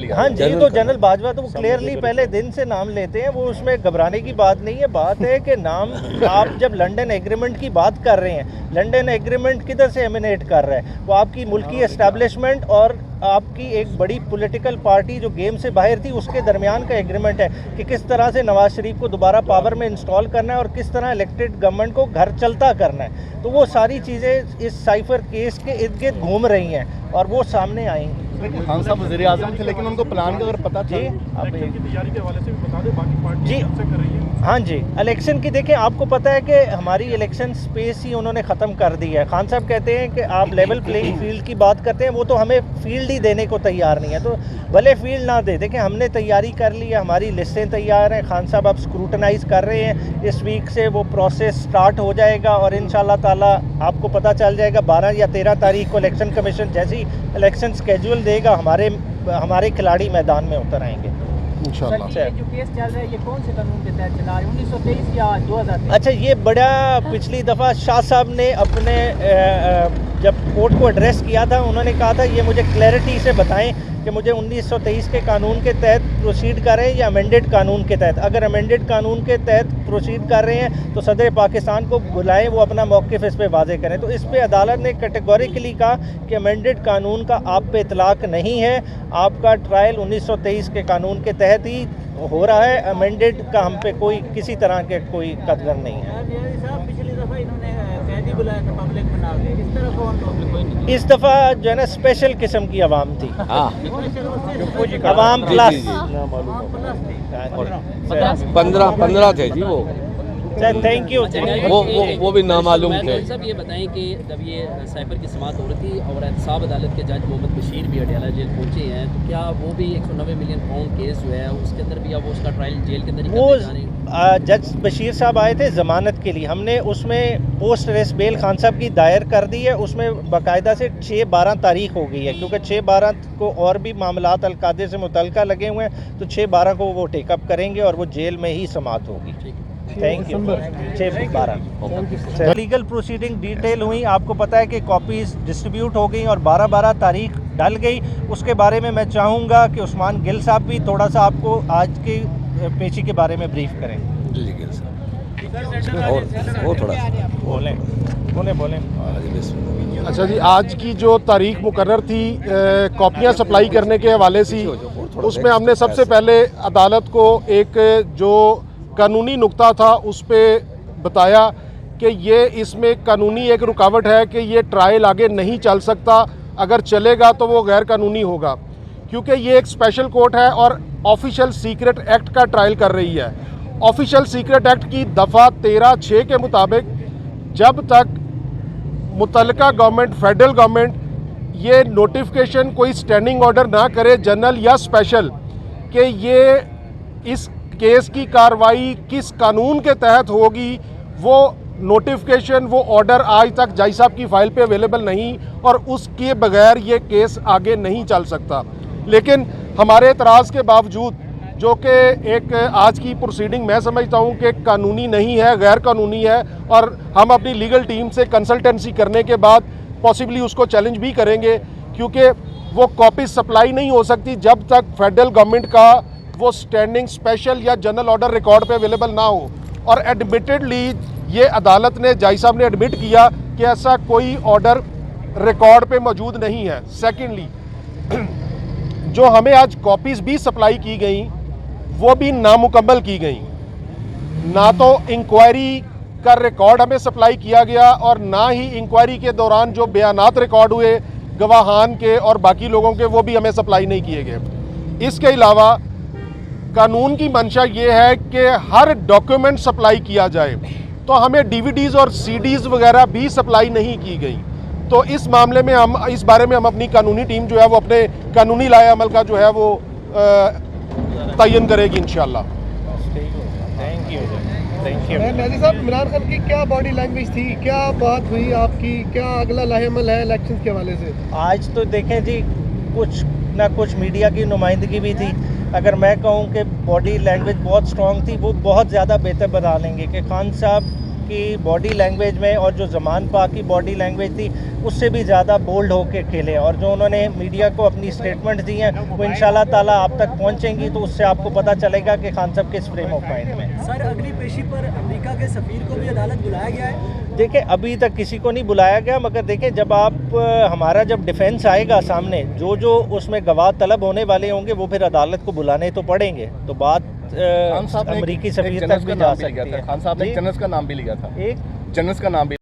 लिया। हाँ जी, तो जनरल बाजवा तो वो क्लियरली पहले दिन से नाम लेते हैं, वो उसमें घबराने की बात नहीं है। बात है कि नाम आप जब लंदन एग्रीमेंट की बात कर रहे हैं, लंदन एग्रीमेंट किधर से एमिनेट कर रहा है? वो आपकी मुल्की एस्टैब्लिशमेंट और आपकी एक बड़ी पॉलिटिकल पार्टी जो गेम से बाहर थी उसके दरमियान का एग्रीमेंट है कि किस तरह से नवाज शरीफ को दोबारा पावर में इंस्टॉल करना है और किस तरह इलेक्टेड गवर्नमेंट को घर चलता करना है। तो वो सारी चीज़ें इस साइफर केस के इर्द गिर्द घूम रही हैं और वो सामने आएंगी। खान साहब वज़ीर आज़म थे, लेकिन उनको प्लान का अगर पता जी था अब इलेक्शन की तैयारी के हवाले से भी बता दें, बाकी पार्टी जी कब से कर रही है। हाँ जी, इलेक्शन की देखें, आपको पता है कि हमारी इलेक्शन स्पेस ही उन्होंने ख़त्म कर दी है। खान साहब कहते हैं कि आप लेवल प्लेइंग फील्ड की बात करते हैं, वो तो हमें फील्ड ही देने को तैयार नहीं है। तो भले फील्ड ना दे, देखें हमने तैयारी कर ली है, हमारी लिस्टें तैयार हैं। खान साहब अब स्क्रूटनाइज कर रहे हैं, इस वीक से वो प्रोसेस स्टार्ट हो जाएगा और इंशाल्लाह ताला आपको पता चल जाएगा 12 या 13 तारीख को इलेक्शन कमीशन जैसी इलेक्शन स्केड्यूल देगा, हमारे खिलाड़ी मैदान में उतर आएंगे इंशाल्लाह। ये जो केस चल रहा है, ये कौन से कानून के तहत चला है, 1923 या 2023? अच्छा, ये बड़ा पिछली दफ़ा शाह साहब ने अपने जब कोर्ट को एड्रेस किया था, उन्होंने कहा था ये मुझे क्लैरिटी से बताएं कि मुझे 1923 के कानून के तहत प्रोसीड कर रहे हैं या अमेंडेड कानून के तहत। अगर अमेंडेड कानून के तहत प्रोसीड कर रहे हैं तो सदर पाकिस्तान को बुलाएं, वो अपना मौक़िफ़ इस पे वाज़े करें। तो इस पे अदालत ने कैटेगोरिकली कहा कि अमेंडेड कानून का आप पे इतलाक़ नहीं है, आपका ट्रायल 1923 के कानून के तहत ही हो रहा है, अमेंडेड का हम पे कोई किसी तरह के कोई कदर नहीं है। पिछली दफ़ा इन्होंने कैदी बुलाया था पब्लिक बना के, इस तरह कौन लोग? इस दफ़ा जो है ना स्पेशल किस्म की आवाम थी, आवाम प्लस 15 थे जी वो थैंक यू। वो भी नामालूम थे। साहब ये बताएं कि जब ये साइफर की समाअत हो रही थी और एहतसाब अदालत के जज मोहम्मद बशीर भी अडयाला जेल पहुंचे हैं, तो क्या वो भी 190 मिलियन पाउंड केस जो है उसके अंदर भी अब उसका ट्रायल जेल के अंदर ही वो करने जा रहे हैं? जज बशीर साहब आए थे ज़मानत के लिए, हमने उसमें पोस्ट अरेस्ट बेल खान साहब की दायर कर दी है। उसमें बाकायदा से 6-12 तारीख हो गई है, क्योंकि 6-12 को और भी मामलात अलकादे से मुतल्लिका लगे हुए हैं, तो 6-12 को वो टेकअप करेंगे और वो जेल में ही समाअत होगी। Thank you. 6-12 legal proceeding detail हुई, आपको पता है कि कॉपीज़ डिस्ट्रीब्यूट हो गई और 12-12 तारीख डल गई। उसके बारे में मैं चाहूँगा कि उस्मान गिल साहब भी थोड़ा सा आपको आज की पेशी के बारे में ब्रीफ करें। जी गिल साहब वो थोड़ा बोलें। अच्छा जी, आज की जो तारीख मुकर्रर थी कॉपियाँ सप्लाई करने के हवाले से, उसमें हमने सबसे पहले अदालत को एक जो कानूनी नुक्ता था उस पर बताया कि ये इसमें कानूनी एक रुकावट है कि ये ट्रायल आगे नहीं चल सकता, अगर चलेगा तो वो गैर कानूनी होगा, क्योंकि ये एक स्पेशल कोर्ट है और ऑफिशियल सीक्रेट एक्ट का ट्रायल कर रही है। ऑफिशियल सीक्रेट एक्ट की दफ़ा 13(6) के मुताबिक जब तक मुतल्लिका गवर्नमेंट, फेडरल गवर्नमेंट ये नोटिफिकेशन कोई स्टैंडिंग ऑर्डर ना करे जनरल या स्पेशल कि ये इस केस की कार्रवाई किस कानून के तहत होगी, वो नोटिफिकेशन, वो ऑर्डर आज तक जज साहब की फ़ाइल पे अवेलेबल नहीं और उसके बगैर ये केस आगे नहीं चल सकता। लेकिन हमारे एतराज़ के बावजूद, जो कि एक आज की प्रोसीडिंग मैं समझता हूँ कि कानूनी नहीं है, गैर कानूनी है, और हम अपनी लीगल टीम से कंसल्टेंसी करने के बाद पॉसिबली उसको चैलेंज भी करेंगे, क्योंकि वो कॉपी सप्लाई नहीं हो सकती जब तक फेडरल गवर्नमेंट का वो स्टैंडिंग स्पेशल या जनरल ऑर्डर रिकॉर्ड पे अवेलेबल ना हो। और एडमिटेडली ये अदालत ने, जज साहब ने एडमिट किया कि ऐसा कोई ऑर्डर रिकॉर्ड पे मौजूद नहीं है। सेकेंडली, जो हमें आज कॉपीज़ भी सप्लाई की गई वो भी नामुकम्मल की गई, ना तो इंक्वायरी का रिकॉर्ड हमें सप्लाई किया गया और ना ही इंक्वायरी के दौरान जो बयानात रिकॉर्ड हुए गवाहान के और बाकी लोगों के, वो भी हमें सप्लाई नहीं किए गए। इसके अलावा कानून की मंशा ये है कि हर डॉक्यूमेंट सप्लाई किया जाए, तो हमें डीवीडीज़ और सीडीज़ वगैरह भी सप्लाई नहीं की गई। तो इस मामले में हम, इस बारे में हम अपनी कानूनी टीम जो है वो अपने कानूनी लाए अमल का जो है वो तयन करेगी इंशाल्लाह। Thank you. नाज़िर साहब, इमरान खान की क्या बॉडी लैंग्वेज थी, क्या बात हुई आपकी, क्या अगला लाहेमल है इलेक्शन के हवाले से? आज तो देखें जी, कुछ ना कुछ मीडिया की नुमाइंदगी भी थी। अगर मैं कहूं कि बॉडी लैंग्वेज बहुत स्ट्रॉन्ग थी, वो बहुत ज़्यादा बेहतर बता लेंगे कि खान साहब की बॉडी लैंग्वेज में और जो ज़मान पाक की बॉडी लैंग्वेज थी उससे भी ज़्यादा बोल्ड होके खेले, और जो उन्होंने मीडिया को अपनी स्टेटमेंट दी हैं वो इंशाल्लाह ताला आप तक पहुंचेंगी, तो उससे आपको पता चलेगा कि खान साहब किस फ्रेम ऑफ माइंड में। सर, अगली पेशी पर अमेरिका के सफीर को भी अदालत बुलाया गया है? देखिए अभी तक किसी को नहीं बुलाया गया, मगर देखिए जब आप हमारा जब डिफेंस आएगा सामने, जो उसमें गवाह तलब होने वाले होंगे वो फिर अदालत को बुलाने तो पड़ेंगे, तो बात अमरीकी सफीर तक भी जा सकती है। खान साहब ने जनरल का नाम भी लिया था, एक जनरल का नाम भी